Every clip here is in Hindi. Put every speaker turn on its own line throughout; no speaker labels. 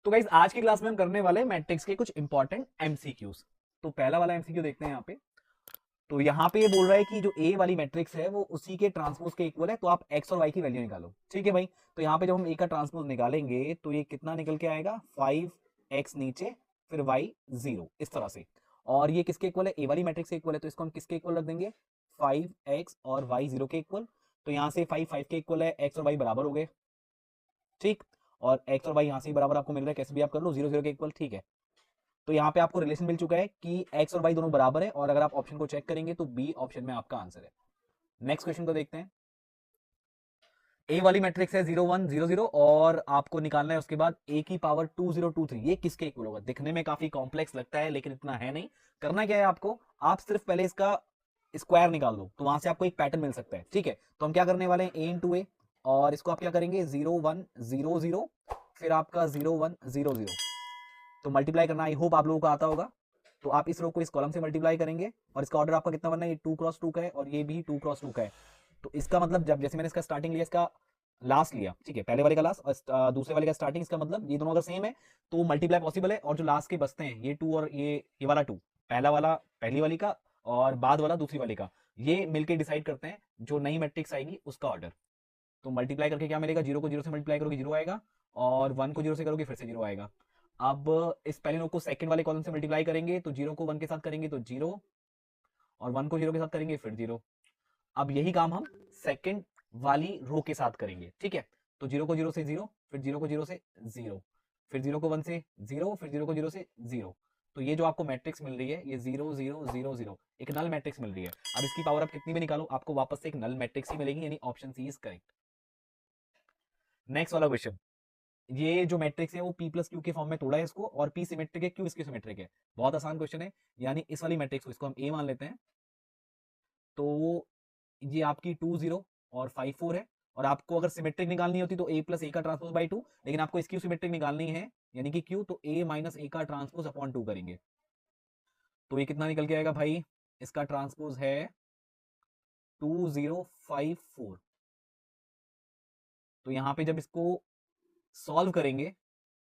तो गाइस आज की क्लास में हम करने वाले हैं मैट्रिक्स के कुछ इंपॉर्टेंट एमसीक्यूज। तो पहला वाला एमसीक्यू देखते हैं यहाँ पे। तो यहाँ पे ये बोल रहा है कि जो ए वाली मैट्रिक्स है वो उसी के ट्रांसपोज के इक्वल है, तो आप एक्स और वाई की वैल्यू निकालो। ठीक है भाई, तो यहाँ पे जब हम ए का ट्रांसपोज निकालेंगे तो ये कितना निकल के आएगा, 5x नीचे फिर y 0, इस तरह से। और ये किसके इक्वल है, ए वाली मैट्रिक्स के इक्वल है, तो इसको हम किसके इक्वल रख देंगे, 5x और y 0 के इक्वल। तो यहाँ से 5 के इक्वल है, x और y बराबर हो गए। ठीक, और x और y यहाँ से बराबर आपको मिल रहा है, कैसे भी आप कर लो, 0 0 के इक्वल। ठीक है, तो यहाँ पे आपको रिलेशन मिल चुका है कि x और y दोनों बराबर है, और अगर आप ऑप्शन को चेक करेंगे तो बी ऑप्शन में आपका आंसर है। नेक्स्ट क्वेश्चन को देखते हैं। ए वाली मैट्रिक्स है 0 1 0 0 और आपको निकालना है उसके बाद a की पावर 2 0 2 3, ये किसके इक्वल होगा। दिखने में काफी कॉम्प्लेक्स लगता है लेकिन इतना है नहीं। करना क्या है आपको, आप सिर्फ पहले इसका स्क्वायर निकाल दो, तो वहां से आपको एक पैटर्न मिल सकता है। ठीक है, तो हम क्या करने वाले हैं, a इंटू ए, और इसको आप क्या करेंगे 0 1 0 0, फिर आपका 0 1 0 0। तो मल्टीप्लाई करना आई होप आप लोगों को आता होगा। तो आप इस रो को इस कॉलम से मल्टीप्लाई करेंगे, और इसका ऑर्डर आपका कितना बनना है, ये 2 क्रॉस 2 का है और ये भी 2 क्रॉस 2 का है। तो इसका मतलब जब जैसे मैंने इसका स्टार्टिंग लिया, इसका लास्ट लिया, ठीक है, पहले वाले का लास्ट और दूसरे वाले का स्टार्टिंग, इसका मतलब ये दोनों अगर सेम है तो मल्टीप्लाई पॉसिबल है। और जो लास्ट के बचते हैं ये 2 और ये वाला 2, पहला वाला पहली वाली का और बाद वाला दूसरी वाली का, ये मिलके डिसाइड करते हैं जो नई मैट्रिक्स आएगी उसका ऑर्डर। तो मल्टीप्लाई करके क्या मिलेगा, 0 को 0 से मल्टीप्लाई करोगे 0 आएगा, और 1 को 0 से करोगे फिर से 0 आएगा। अब इस पहले रो को सेकंड वाले कॉलम से मल्टीप्लाई करेंगे, तो 0 को 1 के साथ करेंगे तो 0, और 1 को 0 के साथ करेंगे फिर 0। अब यही काम हम सेकंड वाली रो के साथ करेंगे। ठीक है, तो 0 को 0 से 0, फिर 0 को 0 से 0, फिर 0 को 1 से 0, फिर 0 को 0 से 0। तो ये जो आपको मैट्रिक्स मिल रही है ये 0 0 0 0 एक नल मैट्रिक्स मिल रही है। अब इसकी पावर आप कितनी भी निकालो आपको वापस से एक नल मैट्रिक्स ही मिलेगी, यानी option C is correct. Next वाला क्वेश्चन, ये जो मैट्रिक्स है वो p प्लस क्यू के फॉर्म में तोड़ा है इसको, और p सिमेट्रिक है, q इसकी सिमेट्रिक है। बहुत आसान क्वेश्चन है, यानी इस वाली मैट्रिक्स को इसको हम a मान लेते हैं, तो ये आपकी 2 0 और 5 4 है। और आपको अगर सिमेट्रिक निकालनी होती तो a प्लस ए का ट्रांसपोज बाई 2, लेकिन आपको इसकी सिमेट्रिक निकालनी है यानी कि q, तो a माइनस ए का ट्रांसपोज अपॉन 2 करेंगे। तो ये कितना निकल के आएगा भाई, इसका ट्रांसपोज है 2 0 5 4। तो यहां पे जब इसको सॉल्व करेंगे,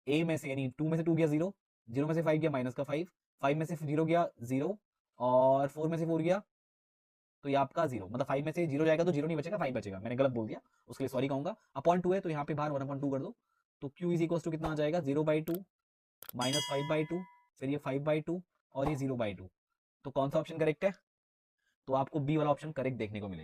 ए में से यानी 2 में से 2 गया 0, 0 में से 5 गया माइनस का 5, 5 में से 0 गया 0, और 4 में से 4 गया, तो ये आपका 0, मतलब 5 में से 0 जाएगा तो 0 नहीं बचेगा, 5 बचेगा। मैंने गलत बोल दिया, उसके लिए सॉरी कहूंगा। अपॉन 2 है तो यहाँ पे बाहर 1/2 कर दो, तो q इज इक्वल टू कितना आ जाएगा, 0/2 माइनस 5/2, फिर ये 5/2 और ये 0/2। तो कौन सा ऑप्शन करेक्ट है, तो आपको बी वाला ऑप्शन करेक्ट देखने को मिलेगा।